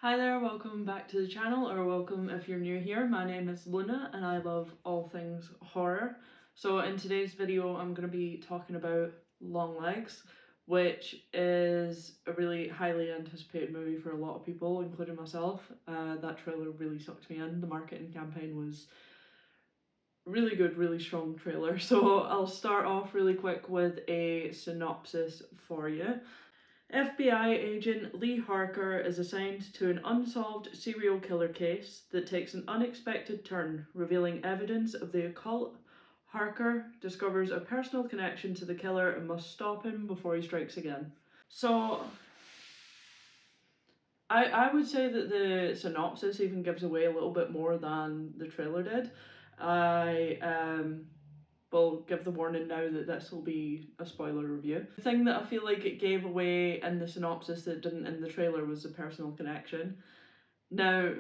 Hi there, welcome back to the channel, or welcome if you're new here. My name is Luna and I love all things horror. So in today's video I'm going to be talking about Longlegs, which is a really highly anticipated movie for a lot of people, including myself. That trailer really sucked me in. The marketing campaign was really good, really strong trailer. So I'll start off really quick with a synopsis for you. FBI agent Lee Harker is assigned to an unsolved serial killer case that takes an unexpected turn, revealing evidence of the occult. Harker discovers a personal connection to the killer and must stop him before he strikes again. So, I would say that the synopsis even gives away a little bit more than the trailer did. I will give the warning now that this will be a spoiler review. The thing that I feel like it gave away in the synopsis that didn't in the trailer was the personal connection. Now,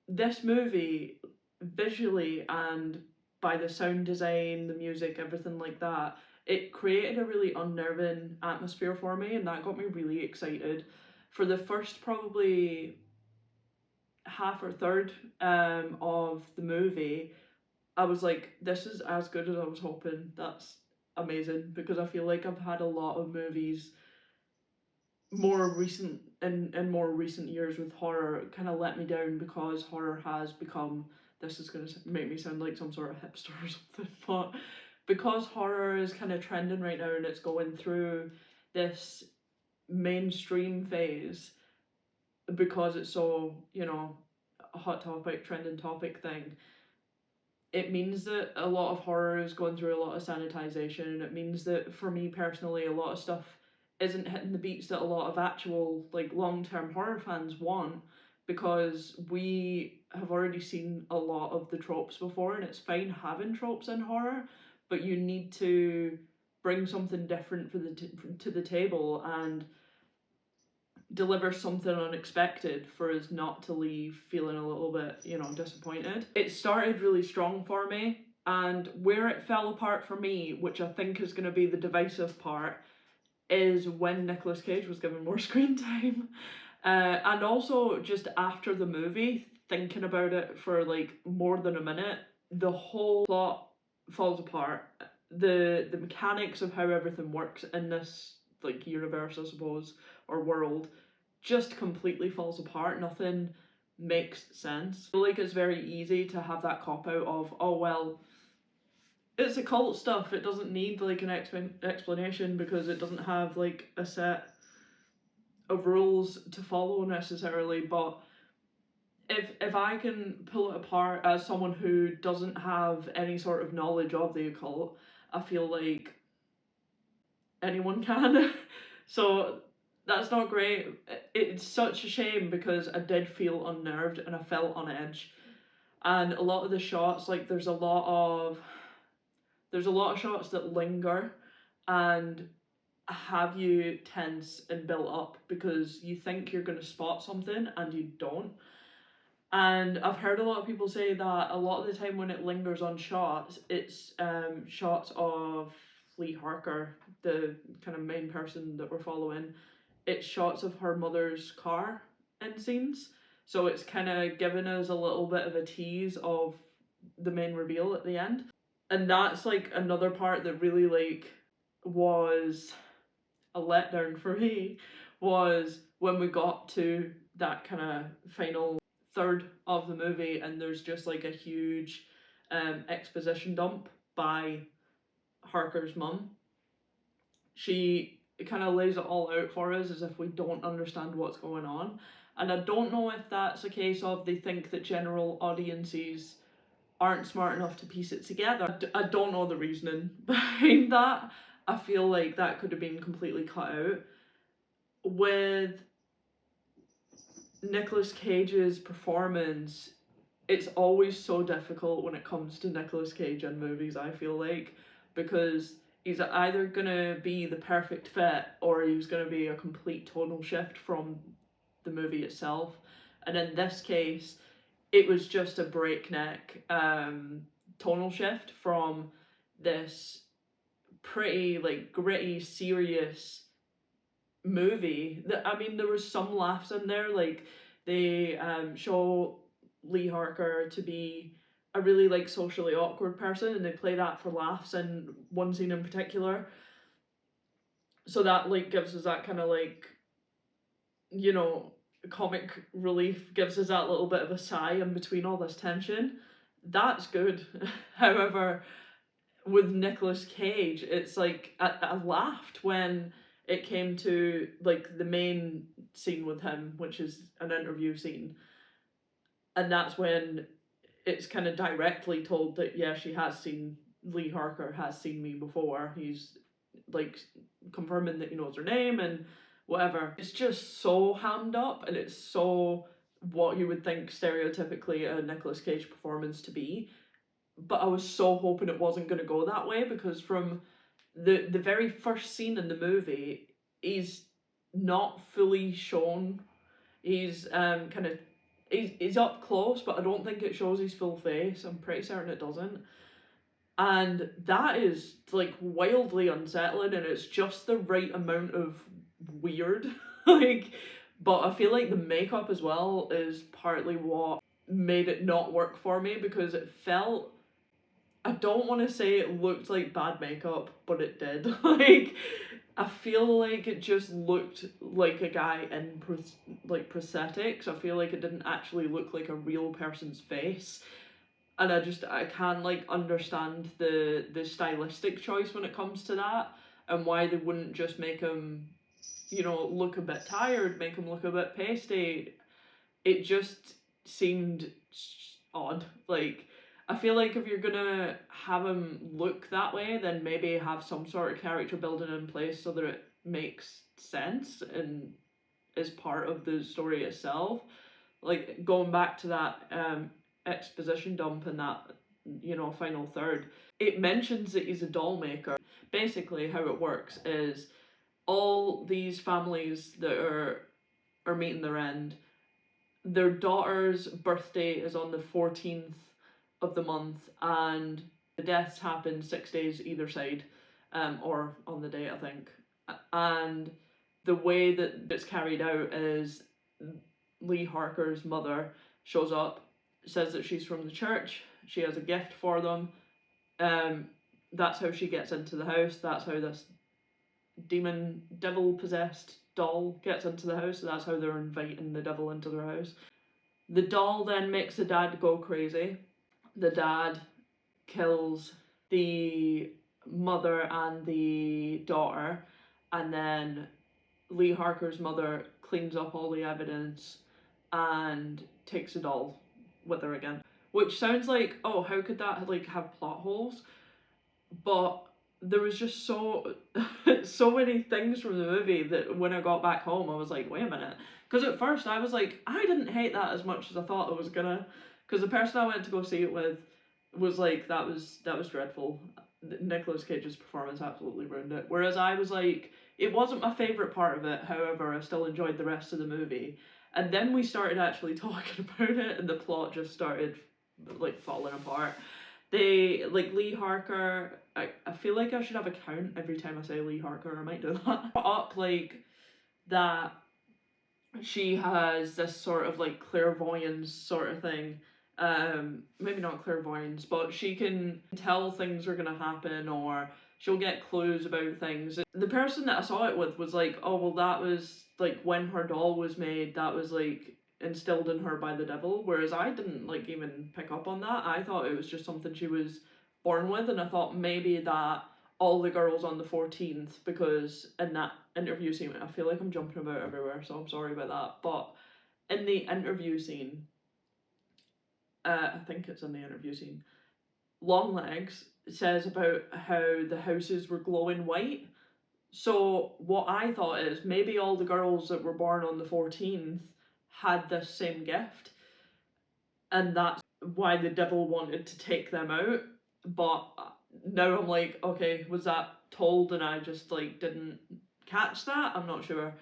this movie, visually and by the sound design, the music, everything like that, it created a really unnerving atmosphere for me, and that got me really excited. For the first probably half or third of the movie, I was like, this is as good as I was hoping. That's amazing, because I feel like I've had a lot of movies in more recent years with horror kind of let me down, because horror has become, this is going to make me sound like some sort of hipster or something, but because horror is kind of trending right now and it's going through this mainstream phase, because it's so, a hot topic, trending topic thing, it means that a lot of horror is going through a lot of sanitization, and it means that for me personally, a lot of stuff isn't hitting the beats that a lot of actual like long-term horror fans want, because we have already seen a lot of the tropes before, and it's fine having tropes in horror, but you need to bring something different to the table and deliver something unexpected for us not to leave feeling a little bit, disappointed. It started really strong for me, and where it fell apart for me, which I think is going to be the divisive part, is when Nicolascage was given more screen time. And also just after the movie, thinking about it for like more than a minute, the whole plot falls apart. The mechanics of how everything works in this like universe, I suppose, or world, just completely falls apart. Nothing makes sense. I feel like it's very easy to have that cop out of, oh well, it's occult stuff, it doesn't need like an explanation because it doesn't have like a set of rules to follow necessarily. But if I can pull it apart as someone who doesn't have any sort of knowledge of the occult, I feel like anyone can. So that's not great. It's such a shame, because I did feel unnerved and I felt on edge. And a lot of the shots, like there's a lot of shots that linger and have you tense and built up, because you think you're going to spot something and you don't. And I've heard a lot of people say that a lot of the time when it lingers on shots, it's shots of Lee Harker, the kind of main person that we're following. It's shots of her mother's car in scenes. So it's kind of given us a little bit of a tease of the main reveal at the end. And that's like another part that really like was a letdown for me, was when we got to that kind of final third of the movie and there's just like a huge exposition dump by Harker's mum. She kind of lays it all out for us as if we don't understand what's going on. And I don't know if that's a case of they think that general audiences aren't smart enough to piece it together. I don't know the reasoning behind that. I feel like that could have been completely cut out. With Nicolascage's performance, it's always so difficult when it comes to Nicolascage in movies, I feel like, because he's either gonna be the perfect fit or he's gonna be a complete tonal shift from the movie itself. And in this case, it was just a breakneck tonal shift from this pretty like gritty, serious movie that, I mean, there was some laughs in there, like They show Lee Harker to be a really like socially awkward person, and they play that for laughs in one scene in particular. So that like gives us that kind of like, you know, comic relief, gives us that little bit of a sigh in between all this tension. That's good. However, with Nicolascage, it's like I laughed when it came to like the main scene with him, which is an interview scene, and that's when it's kind of directly told that yeah, she has seen, Lee Harker has seen me before. He's like confirming that he knows her name and whatever. It's just so hammed up, and it's so what you would think stereotypically a Nicolas Cage performance to be. But I was so hoping it wasn't going to go that way, because from the very first scene in the movie, he's not fully shown. He's kind of he's up close, but I don't think it shows his full face. I'm pretty certain it doesn't. And that is like wildly unsettling, and it's just the right amount of weird. Like, but I feel like the makeup as well is partly what made it not work for me, because it felt, I don't want to say it looked like bad makeup, but it did. Like, I feel like it just looked like a guy in like prosthetics. I feel like it didn't actually look like a real person's face. And I can't like understand the stylistic choice when it comes to that, and why they wouldn't just make him, you know, look a bit tired, make him look a bit pasty. It just seemed odd. Like, I feel like if you're gonna have him look that way, then maybe have some sort of character building in place so that it makes sense and is part of the story itself. Like, going back to that exposition dump in that, you know, final third, it mentions that he's a doll maker. Basically, how it works is all these families that are meeting their end, their daughter's birthday is on the 14th of the month, and the deaths happen 6 days either side, or on the day, I think. And the way that it's carried out is Lee Harker's mother shows up, says that she's from the church, she has a gift for them. Um, that's how she gets into the house. That's how this devil possessed doll gets into the house. So that's how they're inviting the devil into their house. The doll then makes the dad go crazy. The dad kills the mother and the daughter, and then Lee Harker's mother cleans up all the evidence and takes the doll with her again. Which sounds like, oh, how could that like have plot holes? But there was just so so many things from the movie that when I got back home I was like, wait a minute. Because at first I was like, I didn't hate that as much as I thought I was gonna. Because the person I went to go see it with was like, that was dreadful. Nicolas Cage's performance absolutely ruined it. Whereas I was like, it wasn't my favourite part of it, however, I still enjoyed the rest of the movie. And then we started actually talking about it, and the plot just started like falling apart. They, like, Lee Harker, I feel like I should have a count every time I say Lee Harker, I might do that. Up, like, that she has this sort of like clairvoyance sort of thing. Maybe not clairvoyance, but she can tell things are gonna happen, or she'll get clues about things. The person that I saw it with was like, oh well, that was like when her doll was made, that was like instilled in her by the devil, whereas I didn't like even pick up on that. I thought it was just something she was born with, and I thought maybe that all the girls on the 14th, because in that interview scene, I feel like I'm jumping about everywhere, so I'm sorry about that, but in the interview scene, I think it's in the interview scene, Longlegs says about how the houses were glowing white. So what I thought is maybe all the girls that were born on the 14th had this same gift, and that's why the devil wanted to take them out. But now I'm like, okay, was that told and I just like didn't catch that? I'm not sure.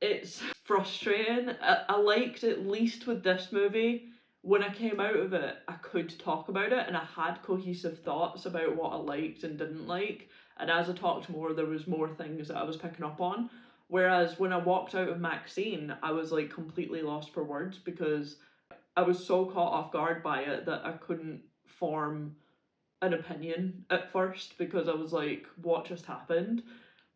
It's frustrating. I liked, at least with this movie, when I came out of it, I could talk about it and I had cohesive thoughts about what I liked and didn't like. And as I talked more, there was more things that I was picking up on. Whereas when I walked out of Maxine, I was like completely lost for words because I was so caught off guard by it that I couldn't form an opinion at first because I was like, what just happened?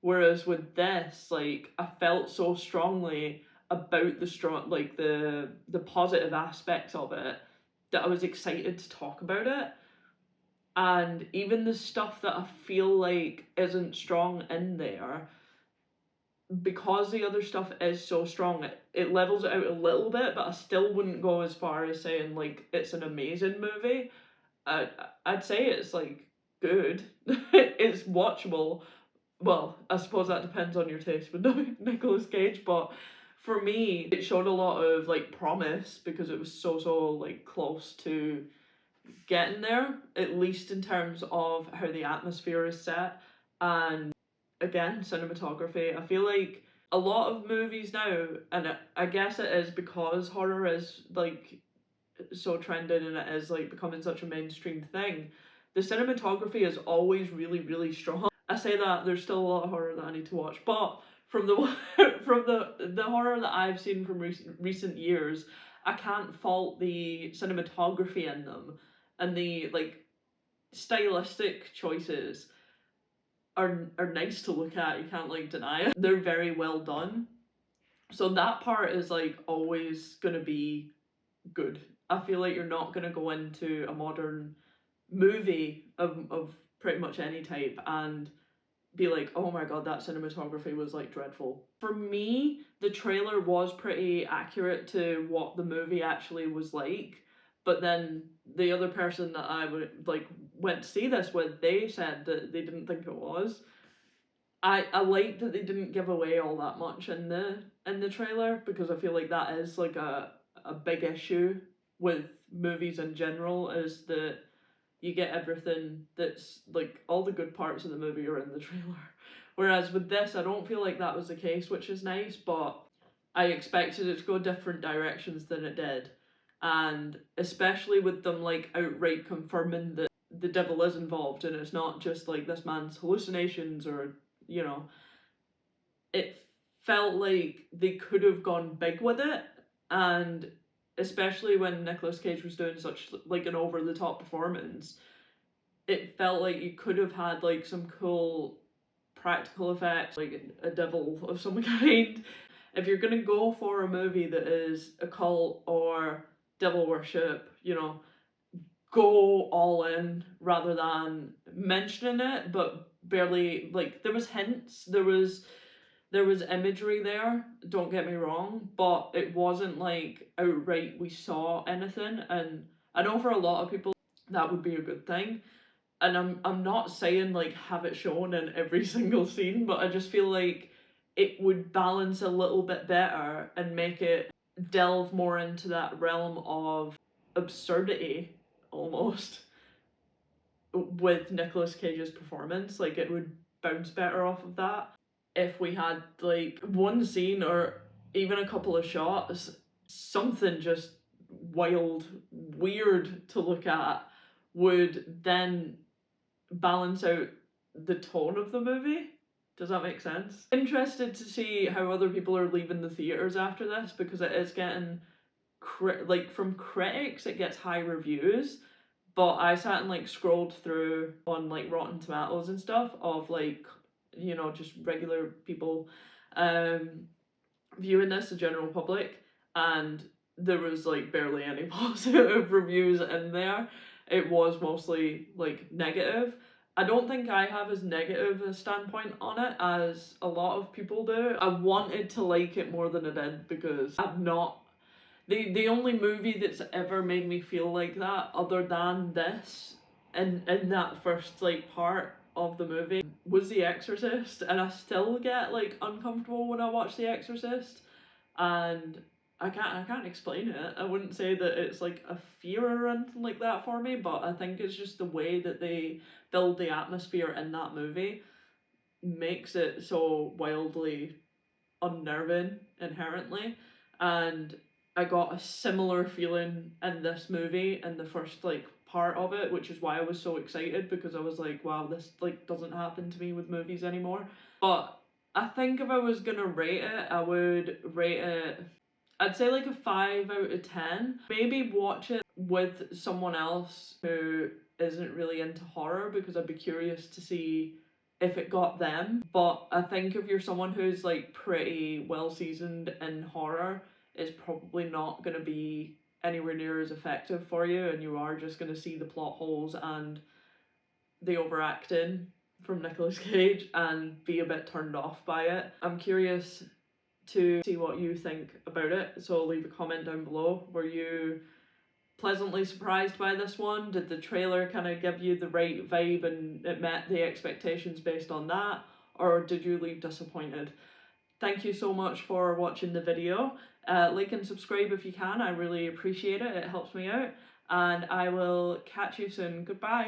Whereas with this, like, I felt so strongly about the positive aspects of it that I was excited to talk about it. And even the stuff that I feel like isn't strong in there, because the other stuff is so strong, it levels it out a little bit, but I still wouldn't go as far as saying like it's an amazing movie. I'd say it's like good. It's watchable. Well, I suppose that depends on your taste with Nicolascage, but for me, it showed a lot of like promise because it was so like close to getting there, at least in terms of how the atmosphere is set, and again, cinematography. I feel like a lot of movies now, and I guess it is because horror is like so trending and it is like becoming such a mainstream thing, the cinematography is always really strong. I say that there's still a lot of horror that I need to watch, but from the from the horror that I've seen from recent years, I can't fault the cinematography in them, and the like stylistic choices are nice to look at. You can't like deny it. They're very well done. So that part is like always gonna be good. I feel like you're not gonna go into a modern movie of pretty much any type and be like, oh my god, that cinematography was like dreadful. For me, the trailer was pretty accurate to what the movie actually was like, but then the other person that I would like went to see this with, they said that they didn't think it was. I like that they didn't give away all that much in the trailer because I feel like that is like a big issue with movies in general, is that you get everything that's like all the good parts of the movie are in the trailer. Whereas with this, I don't feel like that was the case, which is nice, but I expected it to go different directions than it did. And especially with them like outright confirming that the devil is involved and it's not just like this man's hallucinations or, you know, it felt like they could have gone big with it. And especially when Nicolas Cage was doing such like an over the top performance, it felt like you could have had like some cool practical effects, like a devil of some kind. If you're gonna go for a movie that is occult or devil worship, you know, go all in rather than mentioning it but barely. Like there was hints, there was imagery there, don't get me wrong, but it wasn't like outright we saw anything. And I know for a lot of people that would be a good thing, and I'm not saying like have it shown in every single scene, but I just feel like it would balance a little bit better and make it delve more into that realm of absurdity almost with Nicolas Cage's performance. Like it would bounce better off of that if we had like one scene or even a couple of shots, something just wild, weird to look at would then balance out the tone of the movie. Does that make sense? Interested to see how other people are leaving the theaters after this because it is getting like from critics it gets high reviews, but I sat and like scrolled through on like Rotten Tomatoes and stuff of like, you know, just regular people um viewing this, the general public, and there was like barely any positive reviews in there. It was mostly like negative. I don't think I have as negative a standpoint on it as a lot of people do. I wanted to like it more than I did because I'm not the only movie that's ever made me feel like that other than this, and in that first like part of the movie, was The Exorcist, and I still get like uncomfortable when I watch The Exorcist, and I can't explain it. I wouldn't say that it's like a fear or anything like that for me, but I think it's just the way that they build the atmosphere in that movie makes it so wildly unnerving inherently. And I got a similar feeling in this movie in the first like part of it, which is why I was so excited, because I was like, wow, this like doesn't happen to me with movies anymore. But I think if I was gonna rate it, I would rate it, I'd say like a 5 out of 10. Maybe watch it with someone else who isn't really into horror, because I'd be curious to see if it got them. But I think if you're someone who's like pretty well seasoned in horror, it's probably not going to be anywhere near as effective for you, and you are just going to see the plot holes and the overacting from Nicolascage and be a bit turned off by it. I'm curious to see what you think about it, so leave a comment down below. Were you pleasantly surprised by this one? Did the trailer kind of give you the right vibe and it met the expectations based on that, or did you leave disappointed? Thank you so much for watching the video. Like and subscribe if you can, I really appreciate it, it helps me out, and I will catch you soon. Goodbye.